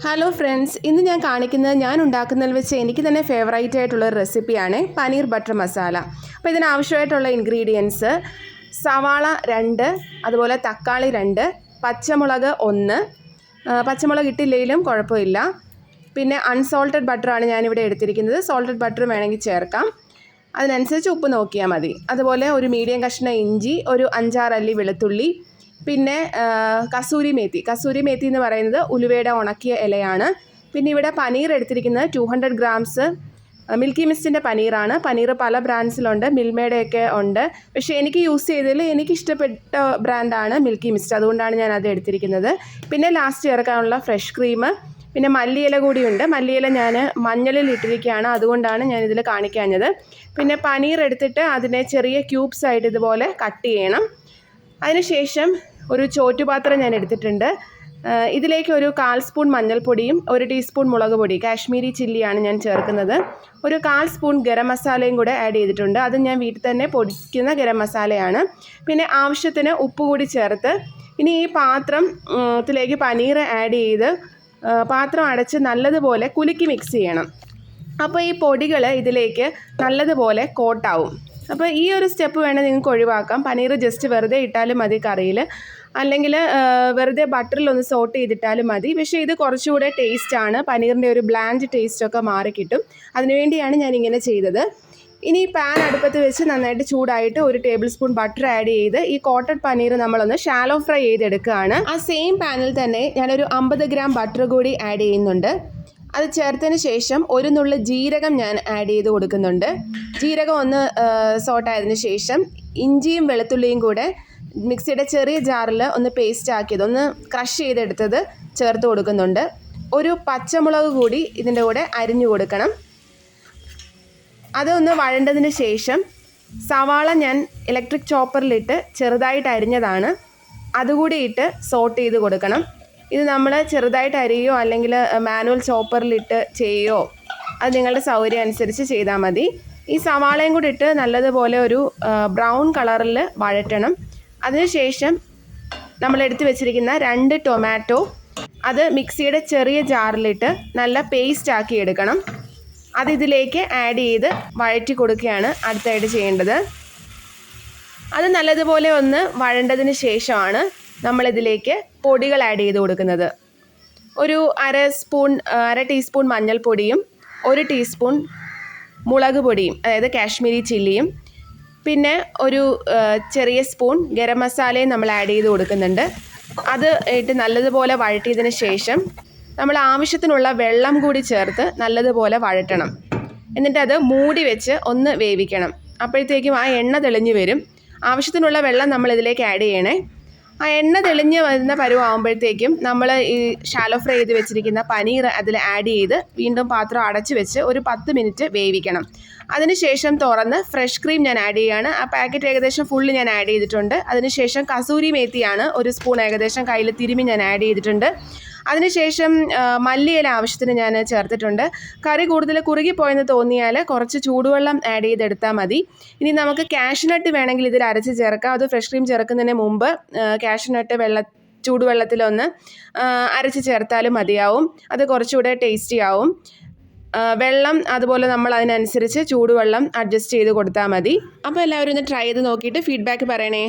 Hello friends, ഇന്ന് ഞാൻ കാണിക്കുന്നത് ഞാൻ ഉണ്ടാക്കുന്നതിൽ വെച്ച് എനിക്ക് തന്നെ ഫേവറേറ്റ് ആയിട്ടുള്ള ഒരു റെസിപ്പിയാണ് പനീർ ബട്ടർ മസാല. അപ്പോൾ ഇതിനാവശ്യമായിട്ടുള്ള ഇൻഗ്രീഡിയൻസ് സവാള 2, അതുപോലെ തക്കാളി 2, പച്ചമുളക് 1, പച്ചമുളക് ഇട്ടില്ലെങ്കിലും കുഴപ്പമില്ല. പിന്നെ അൺസോൾട്ടഡ് ബട്ടറാണ് ഞാനിവിടെ എടുത്തിരിക്കുന്നത്. സോൾട്ടഡ് ബട്ടർ വേണമെങ്കിൽ ചേർക്കാം, അതിനനുസരിച്ച് ഉപ്പ് നോക്കിയാൽ മതി. അതുപോലെ ഒരു മീഡിയം കഷ്ണം ഇഞ്ചി, ഒരു 5-6 അല്ലി വെളുത്തുള്ളി, പിന്നെ കസൂരി മേത്തി എന്ന് പറയുന്നത് ഉലുവയുടെ ഉണക്കിയ ഇലയാണ്. പിന്നെ ഇവിടെ പനീർ എടുത്തിരിക്കുന്നത് 200 ഗ്രാംസ് മിൽക്കി മിസ്റ്റിൻ്റെ പനീറാണ്. പനീർ പല ബ്രാൻഡ്സിലുണ്ട്, മിൽമയുടെയൊക്കെ ഉണ്ട്. പക്ഷേ എനിക്ക് യൂസ് ചെയ്തതിൽ എനിക്കിഷ്ടപ്പെട്ട ബ്രാൻഡാണ് മിൽക്കി മിസ്റ്റ്, അതുകൊണ്ടാണ് ഞാൻ അത് എടുത്തിരിക്കുന്നത്. പിന്നെ ലാസ്റ്റ് ചേർക്കാനുള്ള ഫ്രഷ് ക്രീം, പിന്നെ മല്ലിയില കൂടിയുണ്ട്. മല്ലിയില ഞാൻ മഞ്ഞളിൽ ഇട്ടിരിക്കുകയാണ്, അതുകൊണ്ടാണ് ഞാനിതിൽ കാണിക്കാഞ്ഞത്. പിന്നെ പനീർ എടുത്തിട്ട് അതിനെ ചെറിയ ക്യൂബ്സ് ആയിട്ട് ഇതുപോലെ കട്ട് ചെയ്യണം. അതിനുശേഷം ഒരു ചോറ്റുപാത്രം ഞാൻ എടുത്തിട്ടുണ്ട്. ഇതിലേക്ക് ഒരു 1/4 സ്പൂൺ മഞ്ഞൾപ്പൊടിയും 1 ടീസ്പൂൺ മുളക് പൊടി, കാശ്മീരി ചില്ലിയാണ് ഞാൻ ചേർക്കുന്നത്. ഒരു 1/4 സ്പൂൺ ഗരം മസാലയും കൂടെ ആഡ് ചെയ്തിട്ടുണ്ട്. അത് ഞാൻ വീട്ടിൽ തന്നെ പൊടിക്കുന്ന ഗരം മസാലയാണ്. പിന്നെ ആവശ്യത്തിന് ഉപ്പ് കൂടി ചേർത്ത് ഇനി ഈ പാത്രത്തിലേക്ക് പനീർ ആഡ് ചെയ്ത് പാത്രം അടച്ച് നല്ലതുപോലെ കുലുക്കി മിക്സ് ചെയ്യണം. അപ്പോൾ ഈ പൊടികൾ ഇതിലേക്ക് നല്ലതുപോലെ കോട്ടാവും. അപ്പോൾ ഈ ഒരു സ്റ്റെപ്പ് വേണേൽ നിങ്ങൾക്ക് ഒഴിവാക്കാം. പനീർ ജസ്റ്റ് വെറുതെ ഇട്ടാലും മതി കറിയിൽ, അല്ലെങ്കിൽ വെറുതെ ബട്ടറിലൊന്ന് സോട്ട് ചെയ്തിട്ടാലും മതി. പക്ഷേ ഇത് കുറച്ചുകൂടെ ടേസ്റ്റാണ്, പനീറിൻ്റെ ഒരു ബ്ലാൻഡ് ടേസ്റ്റൊക്കെ മാറിക്കിട്ടും. അതിനുവേണ്ടിയാണ് ഞാനിങ്ങനെ ചെയ്തത്. ഇനി പാൻ അടുപ്പത്ത് വെച്ച് നന്നായിട്ട് ചൂടായിട്ട് 1 ടേബിൾ സ്പൂൺ ബട്ടർ ആഡ് ചെയ്ത് ഈ കോട്ടഡ് പനീർ നമ്മളൊന്ന് ഷാലോ ഫ്രൈ ചെയ്തെടുക്കുകയാണ്. ആ സെയിം പാനിൽ തന്നെ ഞാനൊരു 50 ഗ്രാം ബട്ടർ കൂടി ആഡ് ചെയ്യുന്നുണ്ട്. അത് ചേർത്തതിന് ശേഷം ഒരു നുള്ള് ജീരകം ഞാൻ ആഡ് ചെയ്ത് കൊടുക്കുന്നുണ്ട്. ജീരകം ഒന്ന് സോട്ടായതിന് ശേഷം ഇഞ്ചിയും വെളുത്തുള്ളിയും കൂടെ മിക്സിയുടെ ചെറിയ ജാറിൽ ഒന്ന് പേസ്റ്റ് ആക്കിയത്, ഒന്ന് ക്രഷ് ചെയ്തെടുത്തത് ചേർത്ത് കൊടുക്കുന്നുണ്ട്. ഒരു പച്ചമുളക് കൂടി ഇതിൻ്റെ കൂടെ അരിഞ്ഞു കൊടുക്കണം. അതൊന്ന് വഴണ്ടതിന് ശേഷം സവാള ഞാൻ ഇലക്ട്രിക് ചോപ്പറിലിട്ട് ചെറുതായിട്ട് അരിഞ്ഞതാണ്, അതുകൂടി ഇട്ട് സോട്ട് ചെയ്ത് കൊടുക്കണം. ഇത് നമ്മൾ ചെറുതായിട്ട് അരിയോ അല്ലെങ്കിൽ മാനുവൽ ചോപ്പറിലിട്ട് ചെയ്യോ, അത് നിങ്ങളുടെ സൗകര്യം അനുസരിച്ച് ചെയ്താൽ മതി. ഈ സവാളയും കൂടി ഇട്ട് നല്ലതുപോലെ ഒരു ബ്രൗൺ കളറിൽ വഴറ്റണം. അതിനുശേഷം നമ്മൾ എടുത്ത് വെച്ചിരിക്കുന്ന 2 ടൊമാറ്റോ അത് മിക്സിയുടെ ചെറിയ ജാറിലിട്ട് നല്ല പേസ്റ്റ് ആക്കി എടുക്കണം. അത് ഇതിലേക്ക് ആഡ് ചെയ്ത് വഴറ്റി കൊടുക്കുകയാണ് അടുത്തായിട്ട് ചെയ്യേണ്ടത്. അത് നല്ലതുപോലെ ഒന്ന് വഴണ്ടതിന് ശേഷമാണ് നമ്മളിതിലേക്ക് പൊടികൾ ആഡ് ചെയ്ത് കൊടുക്കുന്നത്. ഒരു 1/2 ടീസ്പൂൺ മഞ്ഞൾപ്പൊടിയും 1 ടീസ്പൂൺ മുളക് പൊടിയും, അതായത് കാശ്മീരി ചില്ലിയും, പിന്നെ ഒരു ചെറിയ സ്പൂൺ ഗരം മസാലയും നമ്മൾ ആഡ് ചെയ്ത് കൊടുക്കുന്നുണ്ട്. അത് ഇട്ട് നല്ലതുപോലെ വഴറ്റിയതിന് ശേഷം നമ്മൾ ആവശ്യത്തിനുള്ള വെള്ളം കൂടി ചേർത്ത് നല്ലതുപോലെ വഴറ്റണം. എന്നിട്ട് അത് മൂടി വെച്ച് ഒന്ന് വേവിക്കണം. അപ്പോഴത്തേക്കും ആ എണ്ണ തെളിഞ്ഞ് വരും. ആവശ്യത്തിനുള്ള വെള്ളം നമ്മൾ ഇതിലേക്ക് ആഡ് ചെയ്യണേ. ആ എണ്ണ തെളിഞ്ഞ് വരുന്ന പരുവാകുമ്പോഴത്തേക്കും നമ്മൾ ഈ ഷാലോ ഫ്രൈ ചെയ്ത് വെച്ചിരിക്കുന്ന പനീർ അതിൽ ആഡ് ചെയ്ത് വീണ്ടും പാത്രം അടച്ച് വെച്ച് ഒരു 10 മിനിറ്റ് വേവിക്കണം. അതിനുശേഷം തുറന്ന് ഫ്രഷ് ക്രീം ഞാൻ ആഡ് ചെയ്യുകയാണ്. ആ പാക്കറ്റ് ഏകദേശം ഫുള്ള് ഞാൻ ആഡ് ചെയ്തിട്ടുണ്ട്. അതിനുശേഷം കസൂരി മേത്തിയാണ് 1 സ്പൂൺ ഏകദേശം കയ്യിൽ തിരുമ്മി ഞാൻ ആഡ് ചെയ്തിട്ടുണ്ട്. അതിനുശേഷം മല്ലിയില ആവശ്യത്തിന് ഞാൻ ചേർത്തിട്ടുണ്ട്. കറി കൂടുതൽ കുറുകിപ്പോയെന്ന് തോന്നിയാൽ കുറച്ച് ചൂടുവെള്ളം ആഡ് ചെയ്തെടുത്താൽ മതി. ഇനി നമുക്ക് കാഷ്നട്ട് വേണമെങ്കിൽ ഇതിൽ അരച്ച് ചേർക്കാം. അത് ഫ്രഷ് ക്രീം ചേർക്കുന്നതിന് മുമ്പ് കാഷ്നട്ട് ചൂടുവെള്ളത്തിലൊന്ന് അരച്ച് ചേർത്താലും മതിയാവും. അത് കുറച്ചുകൂടെ ടേസ്റ്റി ആവും. വെള്ളം അതുപോലെ നമ്മൾ അതിനനുസരിച്ച് ചൂടുവെള്ളം അഡ്ജസ്റ്റ് ചെയ്ത് കൊടുത്താൽ മതി. അപ്പോൾ എല്ലാവരും ഒന്ന് ട്രൈ ചെയ്ത് നോക്കിയിട്ട് ഫീഡ്ബാക്ക് പറയണേ.